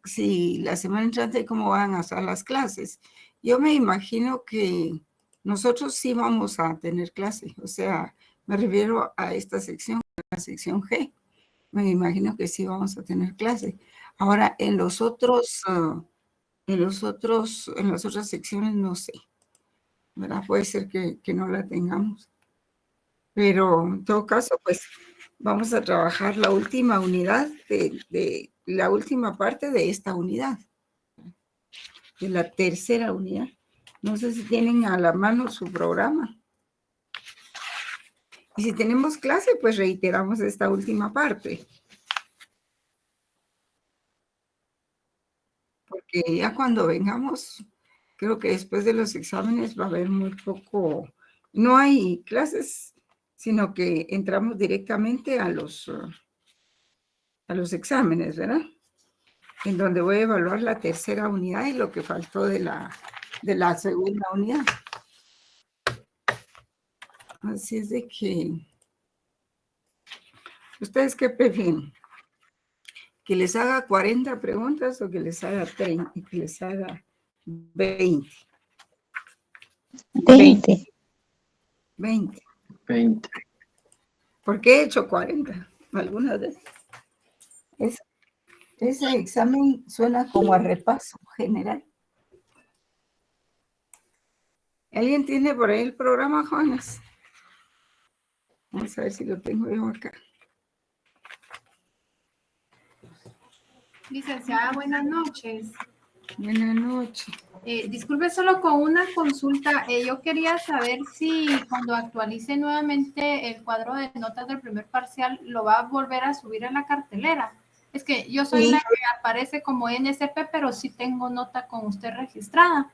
si la semana entrante cómo van a estar las clases. Yo me imagino que nosotros sí vamos a tener clase, o sea, me refiero a esta sección, la sección G. Me imagino que sí vamos a tener clase. Ahora, en las otras secciones no sé, ¿verdad? Puede ser que no la tengamos. Pero en todo caso, pues vamos a trabajar la última unidad de la última parte de esta unidad, de la tercera unidad. No sé si tienen a la mano su programa. Y si tenemos clase, pues reiteramos esta última parte. Porque ya cuando vengamos, creo que después de los exámenes va a haber muy poco, no hay clases, sino que entramos directamente a los exámenes, ¿verdad? En donde voy a evaluar la tercera unidad y lo que faltó de la segunda unidad. Así es de que, ¿ustedes qué prefieren? ¿Que les haga 40 preguntas o que les haga 30, que les haga 20? 20. 20. ¿Por qué he hecho 40? Algunas veces. Ese examen suena como a repaso general. ¿Alguien tiene por ahí el programa, jóvenes? Vamos a ver si lo tengo yo acá. Licenciada, buenas noches. Buenas noches. Disculpe solo con una consulta. Yo quería saber si cuando actualice nuevamente el cuadro de notas del primer parcial lo va a volver a subir en la cartelera. Es que yo soy la que aparece como NSP, pero sí tengo nota con usted registrada.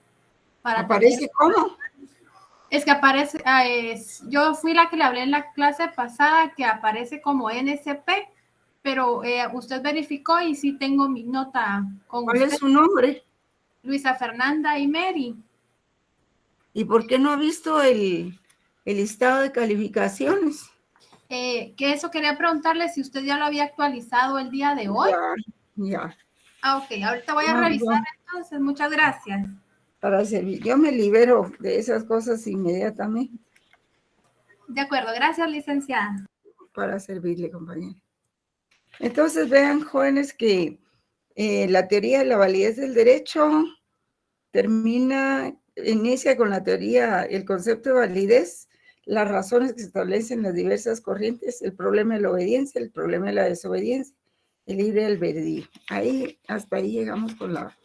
¿Aparece cómo? Es que aparece, yo fui la que le hablé en la clase pasada que aparece como NSP, pero usted verificó y sí tengo mi nota con usted. ¿Cuál es su nombre? Luisa Fernanda y Mary. ¿Y por qué no ha visto el listado de calificaciones? Que eso quería preguntarle si usted ya lo había actualizado el día de hoy. Ya. Ah, ok, ahorita voy a revisar entonces, muchas gracias. Para servir, yo me libero de esas cosas inmediatamente. De acuerdo, gracias, licenciada. Para servirle, compañera. Entonces, vean, jóvenes, que la teoría de la validez del derecho inicia con la teoría, el concepto de validez, las razones que se establecen en las diversas corrientes, el problema de la obediencia, el problema de la desobediencia, el libre albedrío. Hasta ahí llegamos con la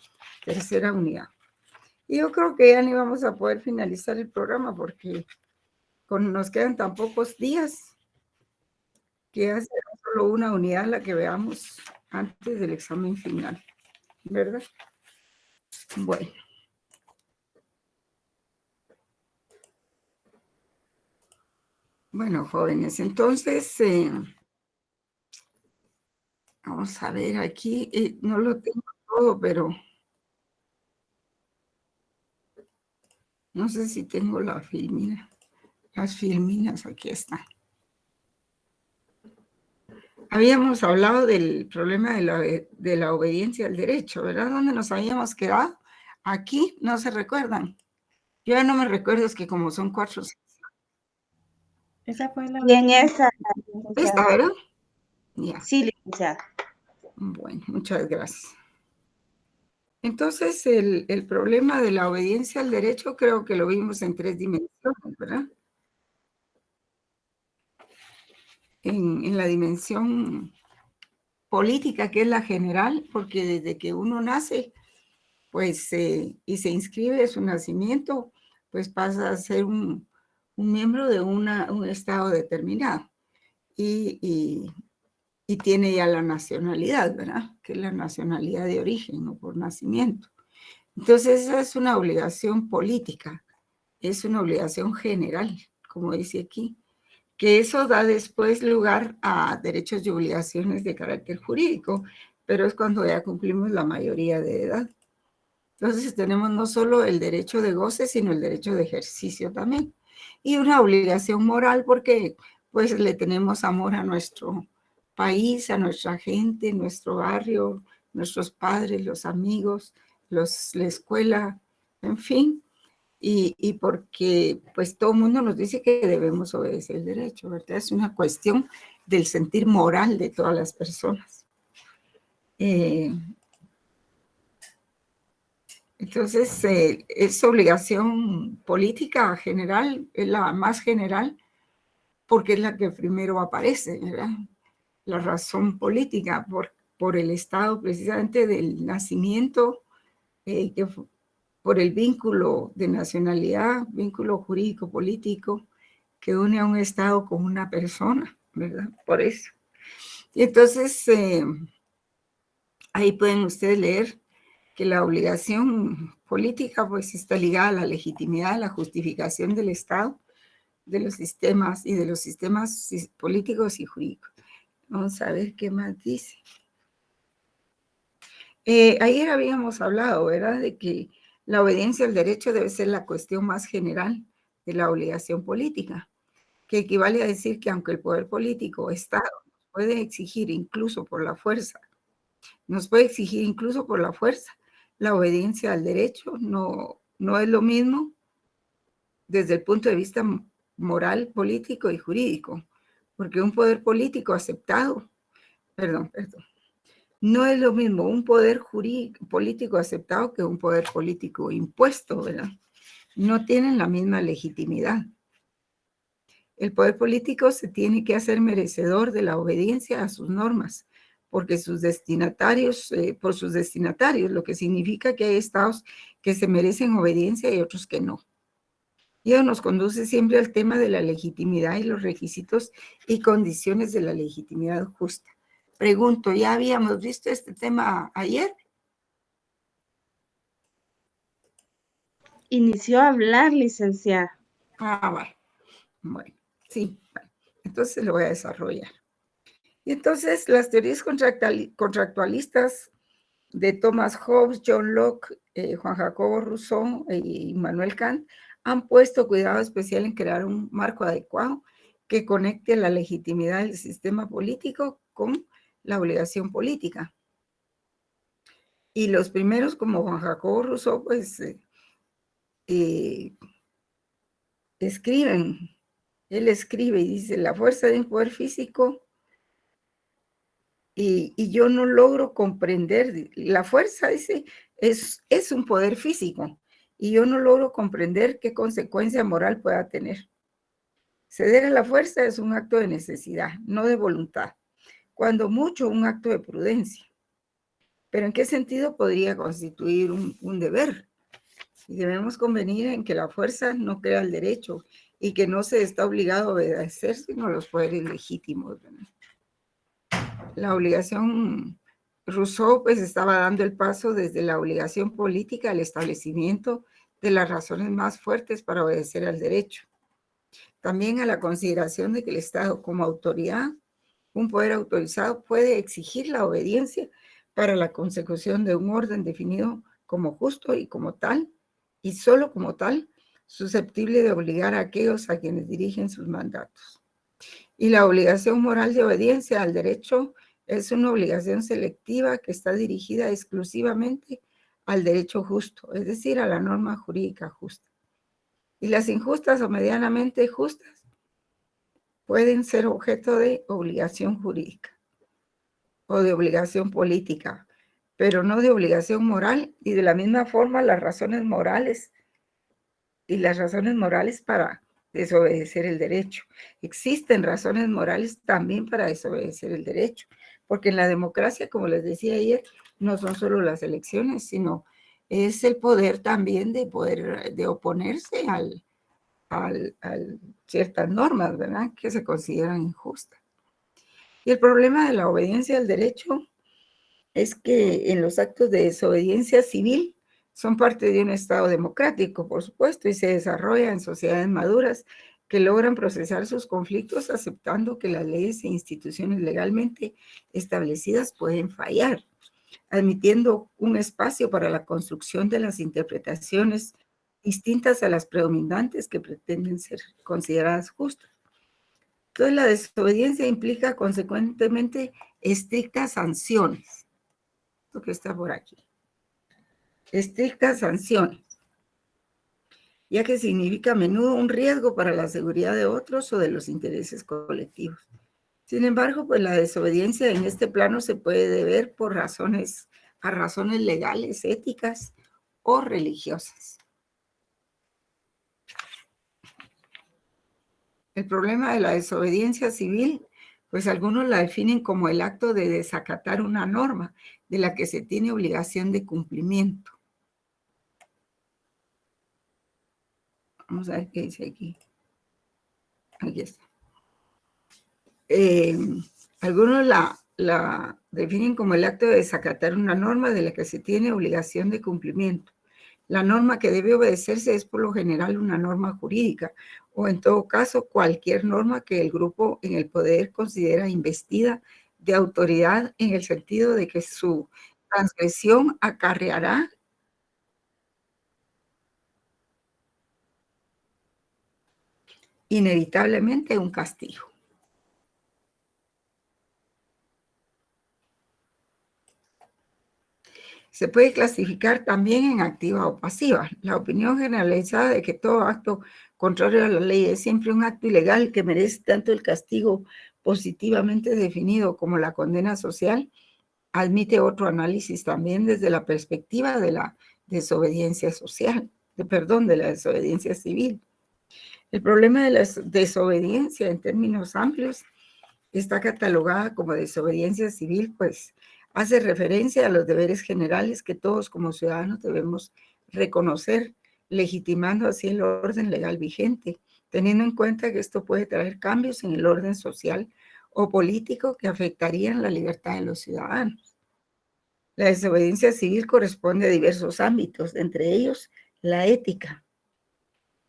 tercera unidad. Y yo creo que ya ni vamos a poder finalizar el programa porque nos quedan tan pocos días que ya será solo una unidad la que veamos antes del examen final, ¿verdad? Bueno. Bueno, jóvenes, entonces, vamos a ver aquí, no lo tengo todo, pero no sé si tengo la filmina. Las filminas, aquí están. Habíamos hablado del problema de la obediencia al derecho, ¿verdad? ¿Dónde nos habíamos quedado? Aquí, ¿no se recuerdan? Yo ya no me recuerdo, es que como son 4. Esa fue la... Y en esa... ¿Esta, verdad? Ya. Sí, licenciada. Bueno, muchas gracias. Entonces, el problema de la obediencia al derecho creo que lo vimos en 3 dimensiones, ¿verdad? En la dimensión política, que es la general, porque desde que uno nace, pues, y se inscribe su nacimiento, pues pasa a ser un miembro de un estado determinado. Y tiene ya la nacionalidad, ¿verdad? Que es la nacionalidad de origen o por nacimiento. Entonces, esa es una obligación política, es una obligación general, como dice aquí, que eso da después lugar a derechos y obligaciones de carácter jurídico, pero es cuando ya cumplimos la mayoría de edad. Entonces, tenemos no solo el derecho de goce, sino el derecho de ejercicio también. Y una obligación moral porque, pues, le tenemos amor a nuestro país, a nuestra gente, nuestro barrio, nuestros padres, los amigos, la escuela, en fin, y porque pues todo el mundo nos dice que debemos obedecer el derecho, ¿verdad? Es una cuestión del sentir moral de todas las personas. Entonces, es obligación política general, es la más general, porque es la que primero aparece, ¿verdad? La razón política por el estado precisamente del nacimiento, por el vínculo de nacionalidad, vínculo jurídico político que une a un estado con una persona, ¿verdad? Por eso. Y entonces, ahí pueden ustedes leer que la obligación política pues está ligada a la legitimidad, a la justificación del Estado, de los sistemas y de los sistemas políticos y jurídicos. Vamos a ver qué más dice. Ayer habíamos hablado, ¿verdad?, de que la obediencia al derecho debe ser la cuestión más general de la obligación política, que equivale a decir que aunque el poder político o Estado puede exigir incluso por la fuerza, nos puede exigir incluso por la fuerza, la obediencia al derecho no es lo mismo desde el punto de vista moral, político y jurídico, porque un poder político aceptado, no es lo mismo un poder político aceptado que un poder político impuesto, ¿verdad? No tienen la misma legitimidad. El poder político se tiene que hacer merecedor de la obediencia a sus normas, porque sus destinatarios, por sus destinatarios, lo que significa que hay estados que se merecen obediencia y otros que no. Y eso nos conduce siempre al tema de la legitimidad y los requisitos y condiciones de la legitimidad justa. Pregunto, ¿ya habíamos visto este tema ayer? Inició a hablar, licenciada. Vale. Bueno, sí. Bueno, entonces lo voy a desarrollar. Y entonces las teorías contractualistas de Thomas Hobbes, John Locke, Juan Jacobo Rousseau y Immanuel Kant han puesto cuidado especial en crear un marco adecuado que conecte la legitimidad del sistema político con la obligación política. Y los primeros, como Juan Jacobo Rousseau, pues él escribe y dice, la fuerza de un poder físico, y yo no logro comprender, la fuerza, dice, es un poder físico, y yo no logro comprender qué consecuencia moral pueda tener. Ceder a la fuerza es un acto de necesidad, no de voluntad, cuando mucho un acto de prudencia. Pero ¿en qué sentido podría constituir un deber? Y debemos convenir en que la fuerza no crea el derecho y que no se está obligado a obedecer sino los poderes legítimos, ¿verdad? La obligación, Rousseau pues estaba dando el paso desde la obligación política al establecimiento de las razones más fuertes para obedecer al derecho. También a la consideración de que el Estado como autoridad, un poder autorizado, puede exigir la obediencia para la consecución de un orden definido como justo y como tal, y solo como tal, susceptible de obligar a aquellos a quienes dirigen sus mandatos. Y la obligación moral de obediencia al derecho es una obligación selectiva que está dirigida exclusivamente al derecho justo, es decir, a la norma jurídica justa. Y las injustas o medianamente justas pueden ser objeto de obligación jurídica o de obligación política, pero no de obligación moral, y de la misma forma las razones morales para desobedecer el derecho. Existen razones morales también para desobedecer el derecho, porque en la democracia, como les decía ayer, no son solo las elecciones, sino es el poder también de oponerse a ciertas normas, ¿verdad?, que se consideran injustas. Y el problema de la obediencia al derecho es que en los actos de desobediencia civil son parte de un Estado democrático, por supuesto, y se desarrolla en sociedades maduras que logran procesar sus conflictos aceptando que las leyes e instituciones legalmente establecidas pueden fallar, admitiendo un espacio para la construcción de las interpretaciones distintas a las predominantes que pretenden ser consideradas justas. Entonces, la desobediencia implica consecuentemente estrictas sanciones. esto que está por aquí. Estrictas sanciones, ya que significa a menudo un riesgo para la seguridad de otros o de los intereses colectivos. Sin embargo, pues la desobediencia en este plano se puede deber a razones legales, éticas o religiosas. El problema de la desobediencia civil, pues algunos la definen como el acto de desacatar una norma de la que se tiene obligación de cumplimiento. Vamos a ver qué dice aquí. Aquí está. Algunos la definen como el acto de desacatar una norma de la que se tiene obligación de cumplimiento. La norma que debe obedecerse es por lo general una norma jurídica o en todo caso cualquier norma que el grupo en el poder considera investida de autoridad en el sentido de que su transgresión acarreará inevitablemente un castigo. Se puede clasificar también en activa o pasiva. La opinión generalizada de que todo acto contrario a la ley es siempre un acto ilegal que merece tanto el castigo positivamente definido como la condena social, admite otro análisis también desde la perspectiva de la desobediencia social, de la desobediencia civil. El problema de la desobediencia en términos amplios está catalogada como desobediencia civil, pues hace referencia a los deberes generales que todos como ciudadanos debemos reconocer, legitimando así el orden legal vigente, teniendo en cuenta que esto puede traer cambios en el orden social o político que afectarían la libertad de los ciudadanos. La desobediencia civil corresponde a diversos ámbitos, entre ellos la ética.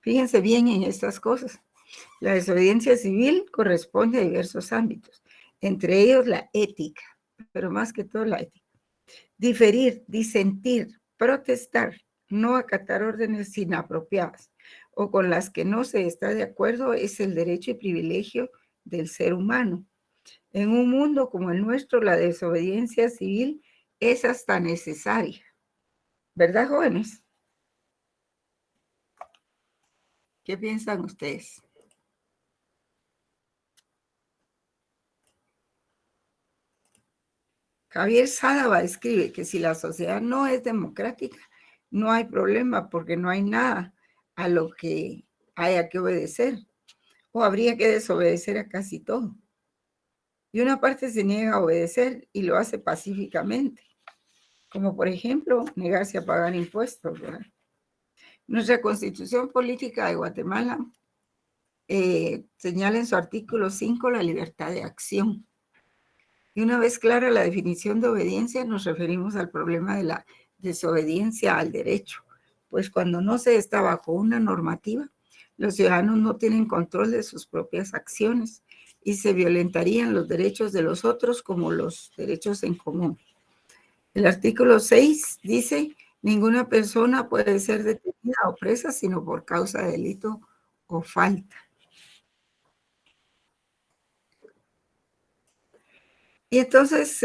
Fíjense bien en estas cosas. La desobediencia civil corresponde a diversos ámbitos, entre ellos la ética, pero más que todo la ética. Diferir, disentir, protestar, no acatar órdenes inapropiadas o con las que no se está de acuerdo es el derecho y privilegio del ser humano. En un mundo como el nuestro, la desobediencia civil es hasta necesaria. ¿Verdad, jóvenes? ¿Qué piensan ustedes? Javier Sádava escribe que si la sociedad no es democrática, no hay problema porque no hay nada a lo que haya que obedecer o habría que desobedecer a casi todo. Y una parte se niega a obedecer y lo hace pacíficamente, como por ejemplo negarse a pagar impuestos, ¿verdad? Nuestra Constitución Política de Guatemala señala en su artículo 5 la libertad de acción. Y una vez clara la definición de obediencia, nos referimos al problema de la desobediencia al derecho, pues cuando no se está bajo una normativa, los ciudadanos no tienen control de sus propias acciones y se violentarían los derechos de los otros como los derechos en común. El artículo 6 dice, ninguna persona puede ser detenida o presa sino por causa de delito o falta. Y entonces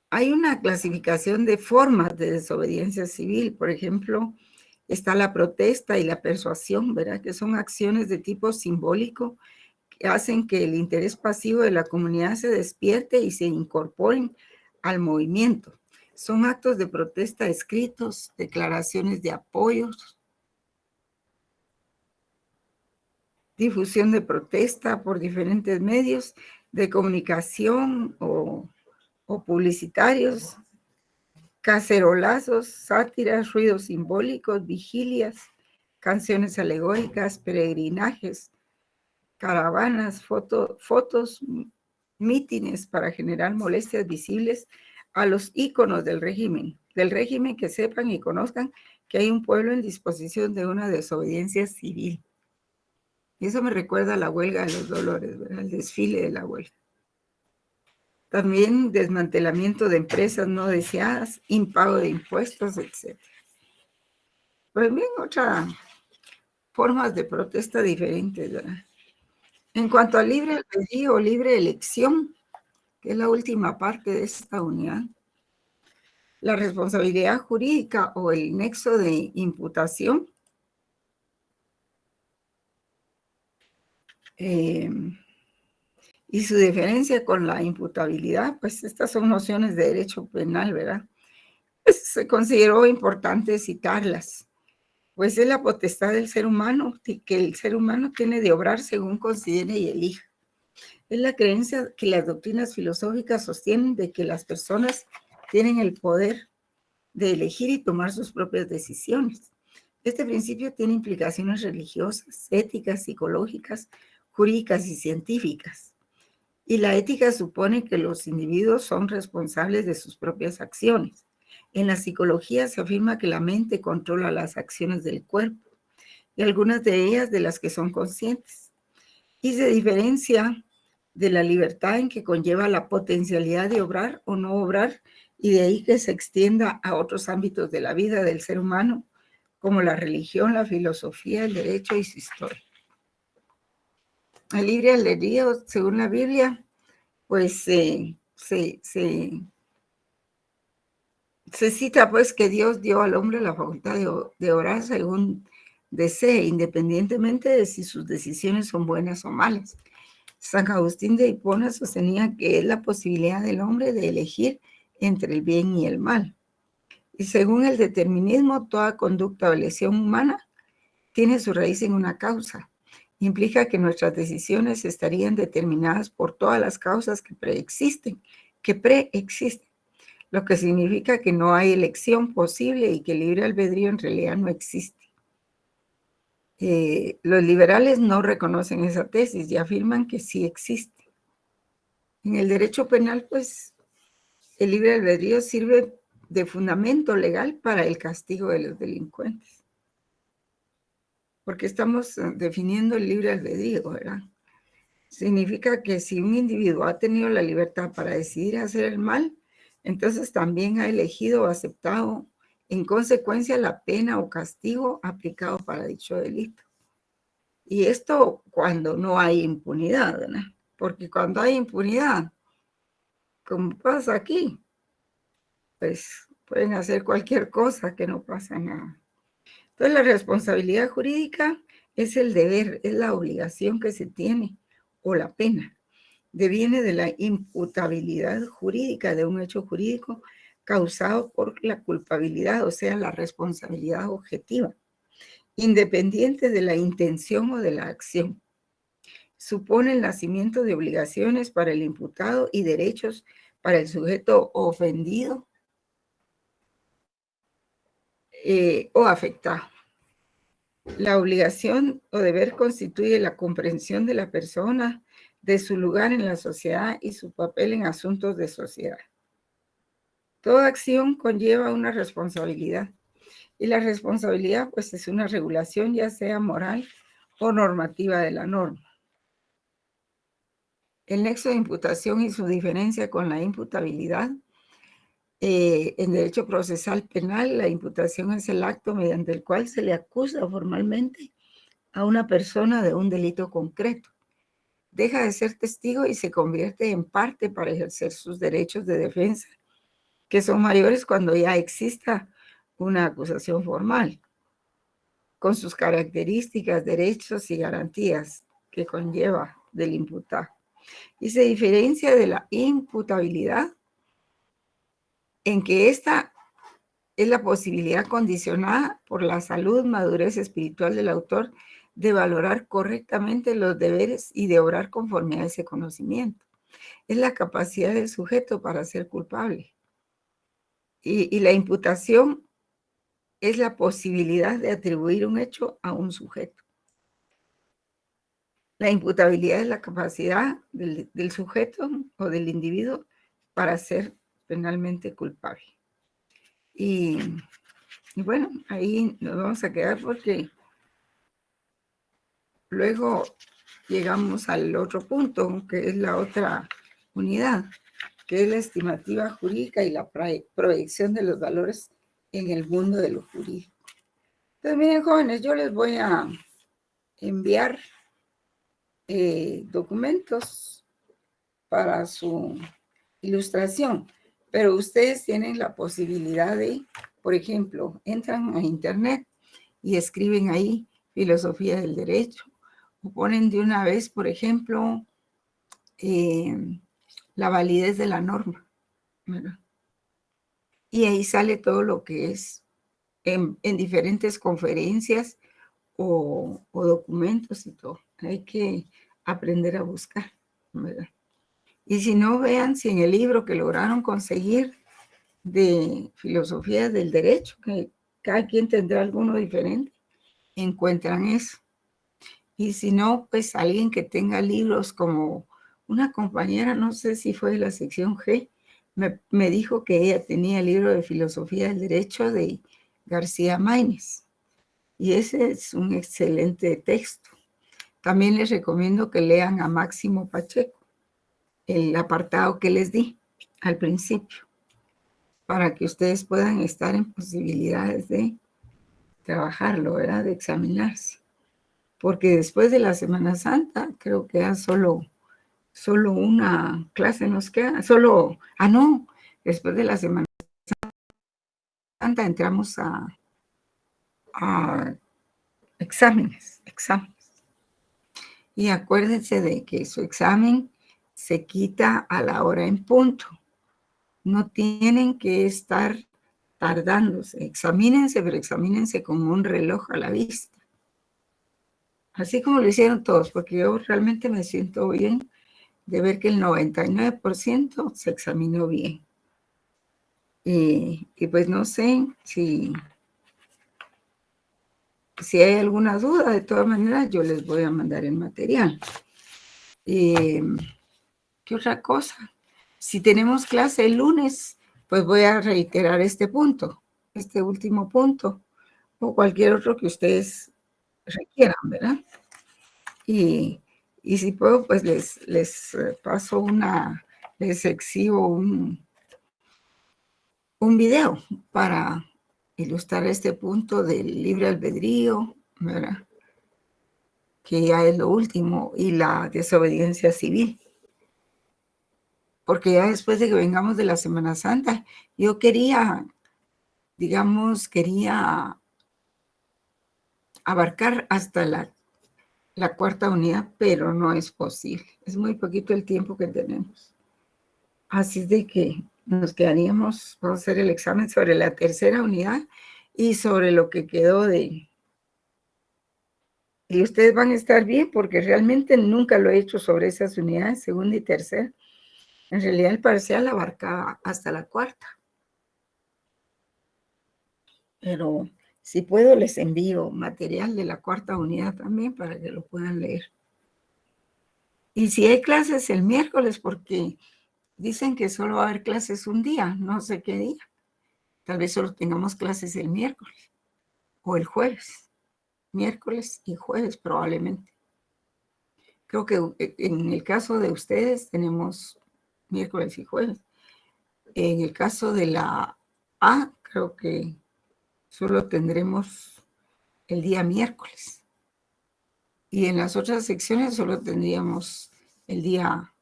hay una clasificación de formas de desobediencia civil. Por ejemplo, está la protesta y la persuasión, ¿verdad? Que son acciones de tipo simbólico que hacen que el interés pasivo de la comunidad se despierte y se incorporen al movimiento. Son actos de protesta escritos, declaraciones de apoyos, difusión de protesta por diferentes medios de comunicación o publicitarios, cacerolazos, sátiras, ruidos simbólicos, vigilias, canciones alegóricas, peregrinajes, caravanas, fotos, mítines para generar molestias visibles a los íconos del régimen que sepan y conozcan que hay un pueblo en disposición de una desobediencia civil. Y eso me recuerda a la huelga de los Dolores, ¿verdad? El desfile de la huelga. También desmantelamiento de empresas no deseadas, impago de impuestos, etc. Pues bien, otras formas de protesta diferentes, ¿verdad? En cuanto a libre albedrío o libre elección, que es la última parte de esta unidad. La responsabilidad jurídica o el nexo de imputación y su diferencia con la imputabilidad, pues estas son nociones de derecho penal, ¿verdad? Pues se consideró importante citarlas, pues es la potestad del ser humano, que el ser humano tiene de obrar según considere y elija. Es la creencia que las doctrinas filosóficas sostienen de que las personas tienen el poder de elegir y tomar sus propias decisiones. Este principio tiene implicaciones religiosas, éticas, psicológicas, jurídicas y científicas. Y la ética supone que los individuos son responsables de sus propias acciones. En la psicología se afirma que la mente controla las acciones del cuerpo y algunas de ellas de las que son conscientes. Y se diferencia de la libertad en que conlleva la potencialidad de obrar o no obrar, y de ahí que se extienda a otros ámbitos de la vida del ser humano, como la religión, la filosofía, el derecho y su historia. El libre albedrío, según la Biblia, pues se cita pues que Dios dio al hombre la facultad de orar según desee, independientemente de si sus decisiones son buenas o malas. San Agustín de Hipona sostenía que es la posibilidad del hombre de elegir entre el bien y el mal. Y según el determinismo, toda conducta o elección humana tiene su raíz en una causa. Implica que nuestras decisiones estarían determinadas por todas las causas que preexisten, lo que significa que no hay elección posible y que el libre albedrío en realidad no existe. Los liberales no reconocen esa tesis y afirman que sí existe. En el derecho penal, pues, el libre albedrío sirve de fundamento legal para el castigo de los delincuentes. Porque estamos definiendo el libre albedrío, ¿verdad? Significa que si un individuo ha tenido la libertad para decidir hacer el mal, entonces también ha elegido o aceptado en consecuencia la pena o castigo aplicado para dicho delito. Y esto cuando no hay impunidad, ¿verdad? Porque cuando hay impunidad, como pasa aquí, pues pueden hacer cualquier cosa que no pasa nada. Entonces la responsabilidad jurídica es el deber, es la obligación que se tiene o la pena. Deviene de la imputabilidad jurídica de un hecho jurídico causado por la culpabilidad, o sea, la responsabilidad objetiva, independiente de la intención o de la acción. Supone el nacimiento de obligaciones para el imputado y derechos para el sujeto ofendido o afectado. La obligación o deber constituye la comprensión de la persona, de su lugar en la sociedad y su papel en asuntos de sociedad. Toda acción conlleva una responsabilidad y la responsabilidad pues es una regulación ya sea moral o normativa de la norma. El nexo de imputación y su diferencia con la imputabilidad. En derecho procesal penal, la imputación es el acto mediante el cual se le acusa formalmente a una persona de un delito concreto. Deja de ser testigo y se convierte en parte para ejercer sus derechos de defensa, que son mayores cuando ya exista una acusación formal, con sus características, derechos y garantías que conlleva del imputado. Y se diferencia de la imputabilidad en que esta es la posibilidad condicionada por la salud, madurez espiritual del autor de valorar correctamente los deberes y de obrar conforme a ese conocimiento. Es la capacidad del sujeto para ser culpable. Y la imputación es la posibilidad de atribuir un hecho a un sujeto. La imputabilidad es la capacidad del sujeto o del individuo para ser penalmente culpable. Y bueno, ahí nos vamos a quedar porque luego llegamos al otro punto, que es la otra unidad, que es la estimativa jurídica y la proyección de los valores en el mundo de lo jurídico. Entonces, miren, jóvenes, yo les voy a enviar documentos para su ilustración, pero ustedes tienen la posibilidad de, por ejemplo, entran a internet y escriben ahí filosofía del derecho, o ponen de una vez, por ejemplo, la validez de la norma, ¿verdad? Y ahí sale todo lo que es en diferentes conferencias o documentos y todo. Hay que aprender a buscar, ¿verdad? Y si no, vean si en el libro que lograron conseguir de filosofía del derecho, que cada quien tendrá alguno diferente, encuentran eso. Y si no, pues alguien que tenga libros, como una compañera, no sé si fue de la sección G, me dijo que ella tenía el libro de filosofía del derecho de García Maínez. Y ese es un excelente texto. También les recomiendo que lean a Máximo Pacheco, el apartado que les di al principio, para que ustedes puedan estar en posibilidades de trabajarlo, ¿verdad? De examinarse. Porque después de la Semana Santa, creo que ya solo una clase nos queda, no, después de la Semana Santa entramos a exámenes. Y acuérdense de que su examen se quita a la hora en punto. No tienen que estar tardándose. Examínense, pero examínense con un reloj a la vista. Así como lo hicieron todos, porque yo realmente me siento bien de ver que el 99% se examinó bien. Y pues no sé si hay alguna duda. De todas maneras, yo les voy a mandar el material. ¿Qué otra cosa? Si tenemos clase el lunes, pues voy a reiterar este punto, este último punto, o cualquier otro que ustedes requieran, ¿verdad? Y si puedo, pues les paso les exhibo un video para ilustrar este punto del libre albedrío, ¿verdad? Que ya es lo último, y la desobediencia civil. Porque ya después de que vengamos de la Semana Santa, yo quería abarcar hasta la cuarta unidad, pero no es posible. Es muy poquito el tiempo que tenemos. Así de que nos quedaríamos, vamos a hacer el examen sobre la tercera unidad y sobre lo que quedó de... Y ustedes van a estar bien, porque realmente nunca lo he hecho sobre esas unidades, segunda y tercera. En realidad el parcial abarcaba hasta la cuarta. Pero si puedo, les envío material de la cuarta unidad también para que lo puedan leer. Y si hay clases el miércoles, porque dicen que solo va a haber clases un día, no sé qué día. Tal vez solo tengamos clases el miércoles o el jueves. Miércoles y jueves probablemente. Creo que en el caso de ustedes tenemos miércoles y jueves. En el caso de la A, creo que solo tendremos el día miércoles. Y en las otras secciones solo tendríamos el día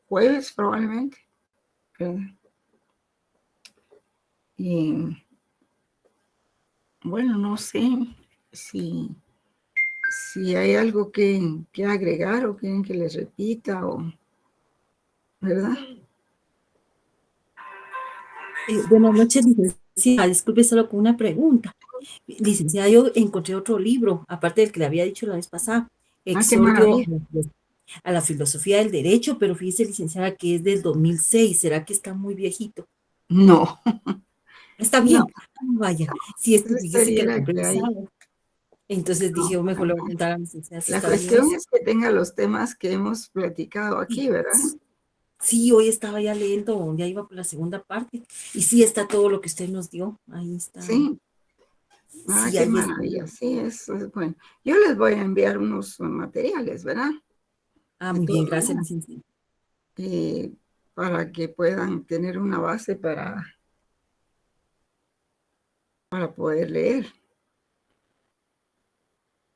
jueves probablemente. Y bueno, no sé si hay algo que agregar o quieren que les repita, ¿verdad? Buenas noches, licenciada. Disculpe, solo con una pregunta. Licenciada, yo encontré otro libro, aparte del que le había dicho la vez pasada, Qué Exordio maravilla. a la filosofía del derecho, pero fíjese, licenciada, que es del 2006. ¿Será que está muy viejito? No, Está no, bien. Vaya, si es que fíjese que lo sería compré que hay. usado. Entonces dije, mejor le voy a preguntar a la licenciada si La está bien cuestión eso. es que tenga los temas que hemos platicado aquí, ¿verdad? Sí, hoy estaba ya leyendo, ya iba por la segunda parte, y sí está todo lo que usted nos dio. Ahí está. Sí. Sí, Qué ahí está. maravilla. Sí, eso es bueno. Yo les voy a enviar unos materiales, ¿verdad? De Muy bien, todas gracias, maneras, licenciada. para que puedan tener una base para poder leer.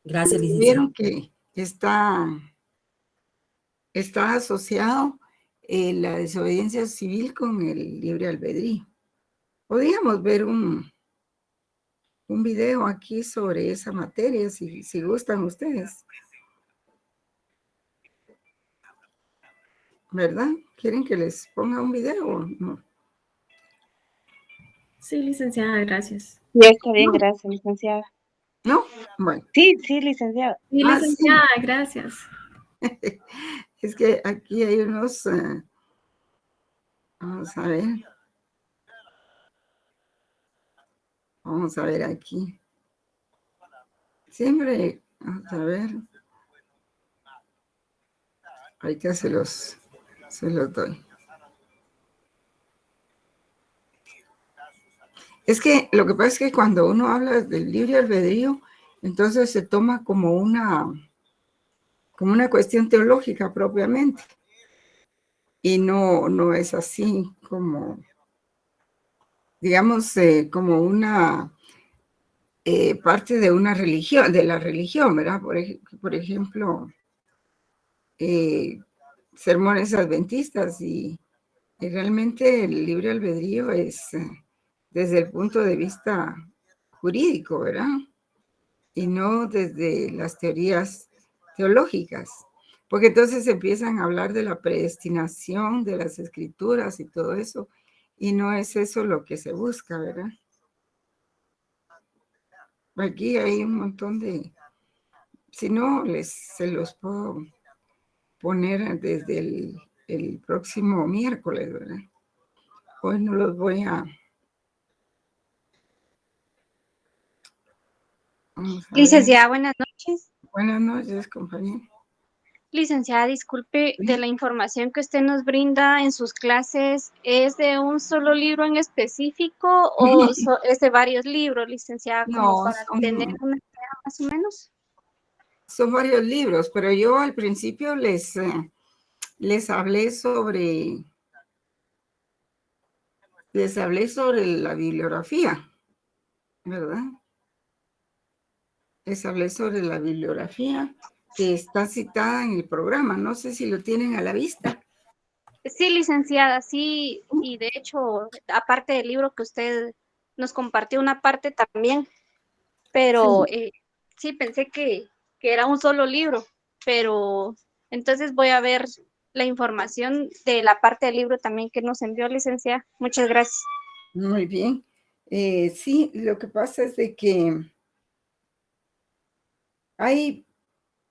Gracias, licenciada. Vieron que está asociado la desobediencia civil con el libre albedrío. Podríamos ver un video aquí sobre esa materia, si gustan ustedes. ¿Verdad? ¿Quieren que les ponga un video o no? Sí, licenciada, gracias. Ya está bien, gracias, licenciada. ¿No? Bueno. Sí, licenciada. Sí, Ah, licenciada, gracias. Es que aquí hay unos... vamos a ver. Vamos a ver aquí. Siempre, vamos a ver. Ahorita se los doy. Es que lo que pasa es que cuando uno habla del libre albedrío, entonces se toma como una cuestión teológica propiamente. Y no es así como, digamos, como una parte de una religión, de la religión, ¿verdad? Por ejemplo, sermones adventistas y realmente el libre albedrío es desde el punto de vista jurídico, ¿verdad? Y no desde las teorías teológicas, porque entonces empiezan a hablar de la predestinación de las escrituras y todo eso, y no es eso lo que se busca, ¿verdad? Aquí hay un montón de, si no, se los puedo poner desde el próximo miércoles, ¿verdad? Hoy no los voy a... Vamos a ver. Licenciada, buenas noches. Buenas noches, compañero. Licenciada, disculpe, de la información que usted nos brinda en sus clases, ¿es de un solo libro en específico o es de varios libros, licenciada, como No, para tener una idea más o menos? son varios libros, pero yo al principio les hablé sobre la bibliografía, ¿verdad? Les hablé sobre la bibliografía que está citada en el programa. No sé si lo tienen a la vista. Sí, licenciada, sí, y de hecho, aparte del libro que usted nos compartió una parte también, pero sí pensé que era un solo libro, pero entonces voy a ver la información de la parte del libro también que nos envió, licenciada. Muchas gracias. Muy bien. Sí, lo que pasa es de que hay,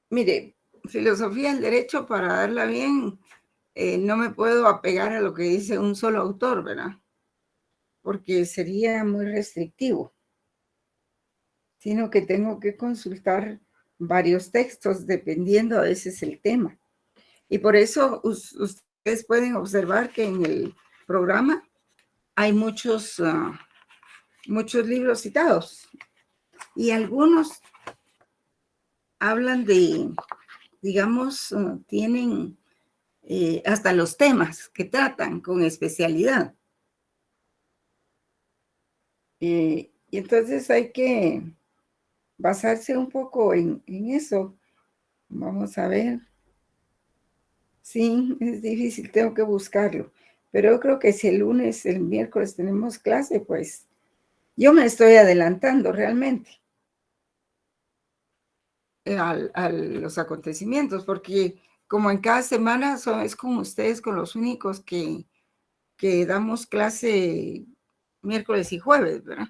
mire, filosofía del derecho, para darla bien, no me puedo apegar a lo que dice un solo autor, ¿verdad? Porque sería muy restrictivo, sino que tengo que consultar varios textos dependiendo a veces el tema. Y por eso ustedes pueden observar que en el programa hay muchos libros citados y algunos hablan de, digamos, tienen hasta los temas que tratan con especialidad. Y entonces hay que basarse un poco en eso. Vamos a ver. Sí, es difícil, tengo que buscarlo. Pero yo creo que si el lunes, el miércoles tenemos clase, pues yo me estoy adelantando realmente a los acontecimientos, porque como en cada semana es con ustedes, con los únicos que damos clase miércoles y jueves, ¿verdad?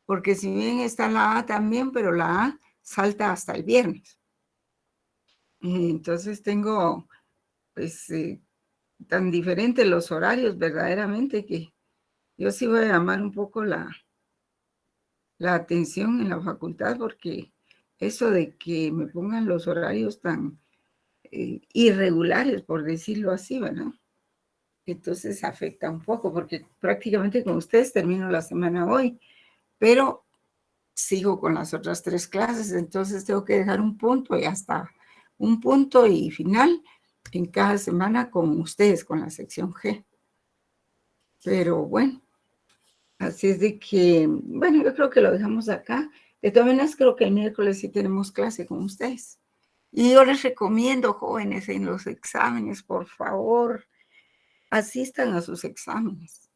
Porque si bien está la A también, pero la A salta hasta el viernes. Entonces tengo, pues, tan diferentes los horarios verdaderamente que yo sí voy a llamar un poco la atención en la facultad, porque eso de que me pongan los horarios tan irregulares, por decirlo así, ¿verdad? Entonces afecta un poco, porque prácticamente con ustedes termino la semana hoy, pero sigo con las otras 3 clases, entonces tengo que dejar un punto y hasta un punto y final en cada semana con ustedes, con la sección G. Pero bueno, así es de que, bueno, yo creo que lo dejamos acá. De todas maneras, creo que el miércoles sí tenemos clase con ustedes. Y yo les recomiendo, jóvenes, en los exámenes, por favor, asistan a sus exámenes.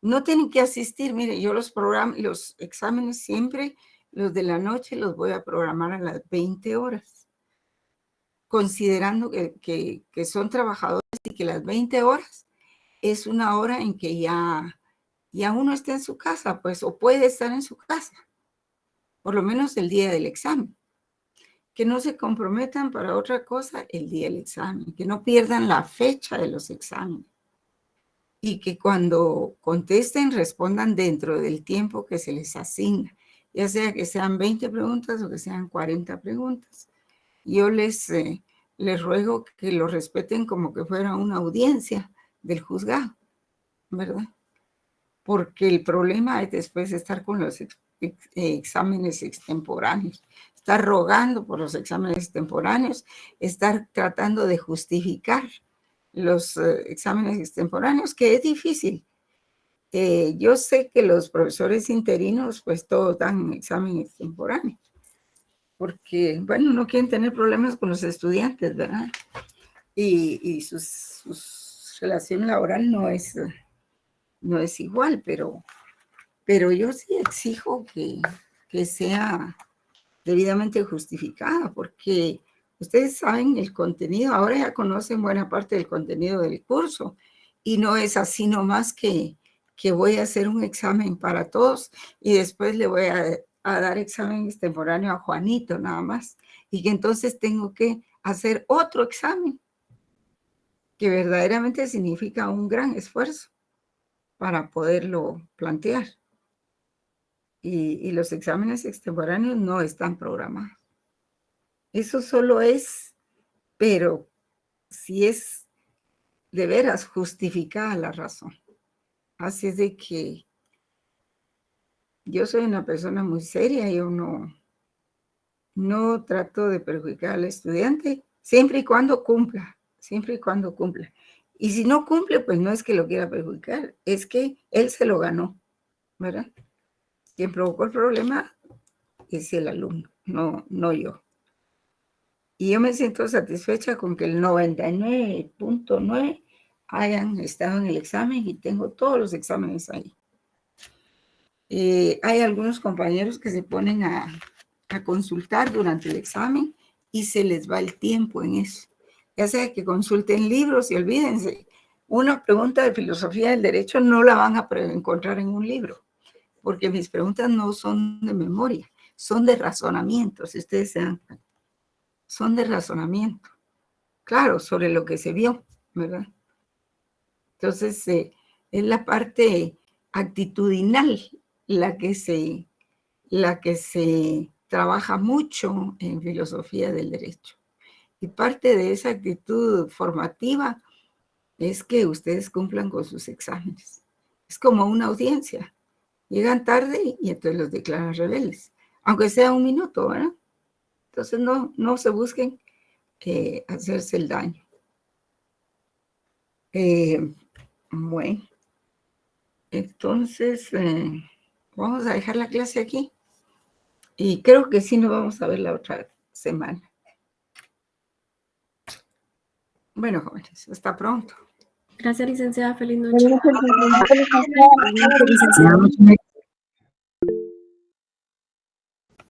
No tienen que asistir, mire, yo los exámenes siempre, los de la noche, los voy a programar a las 20 horas, considerando que son trabajadores y que las 20 horas es una hora en que ya uno está en su casa, pues, o puede estar en su casa, por lo menos el día del examen. Que no se comprometan para otra cosa el día del examen, que no pierdan la fecha de los exámenes y que cuando contesten respondan dentro del tiempo que se les asigna, ya sea que sean 20 preguntas o que sean 40 preguntas. Yo les ruego que lo respeten como que fuera una audiencia del juzgado, ¿verdad? Porque el problema es después estar con los exámenes extemporáneos, estar rogando por los exámenes extemporáneos, estar tratando de justificar los exámenes extemporáneos, que es difícil. Yo sé que los profesores interinos, pues todos dan examen extemporáneo, porque, bueno, no quieren tener problemas con los estudiantes, ¿verdad? Y su relación laboral no es igual, pero yo sí exijo que sea debidamente justificada, porque ustedes saben el contenido, ahora ya conocen buena parte del contenido del curso, y no es así nomás que voy a hacer un examen para todos y después le voy a dar examen extemporáneo a Juanito nada más, y que entonces tengo que hacer otro examen, que verdaderamente significa un gran esfuerzo para poderlo plantear. Y los exámenes extemporáneos no están programados. Eso solo es, pero si es de veras justificada la razón. Así es de que yo soy una persona muy seria, yo no trato de perjudicar al estudiante, siempre y cuando cumpla, siempre y cuando cumpla. Y si no cumple, pues no es que lo quiera perjudicar, es que él se lo ganó, ¿verdad? Quien provocó el problema es el alumno, no yo. Y yo me siento satisfecha con que el 99.9 hayan estado en el examen y tengo todos los exámenes ahí. Hay algunos compañeros que se ponen a consultar durante el examen y se les va el tiempo en eso. Ya sea que consulten libros y olvídense, una pregunta de filosofía del derecho no la van a encontrar en un libro, porque mis preguntas no son de memoria, son de razonamiento, si ustedes se dan cuenta. Son de razonamiento, claro, sobre lo que se vio, ¿verdad? Entonces, es la parte actitudinal la que se trabaja mucho en filosofía del derecho. Y parte de esa actitud formativa es que ustedes cumplan con sus exámenes. Es como una audiencia. Llegan tarde y entonces los declaran rebeldes, aunque sea un minuto, ¿verdad? Entonces, no se busquen hacerse el daño. Bueno, entonces vamos a dejar la clase aquí y creo que sí nos vamos a ver la otra semana. Bueno, jóvenes, hasta pronto. Gracias, licenciada. Feliz noche. Licenciada.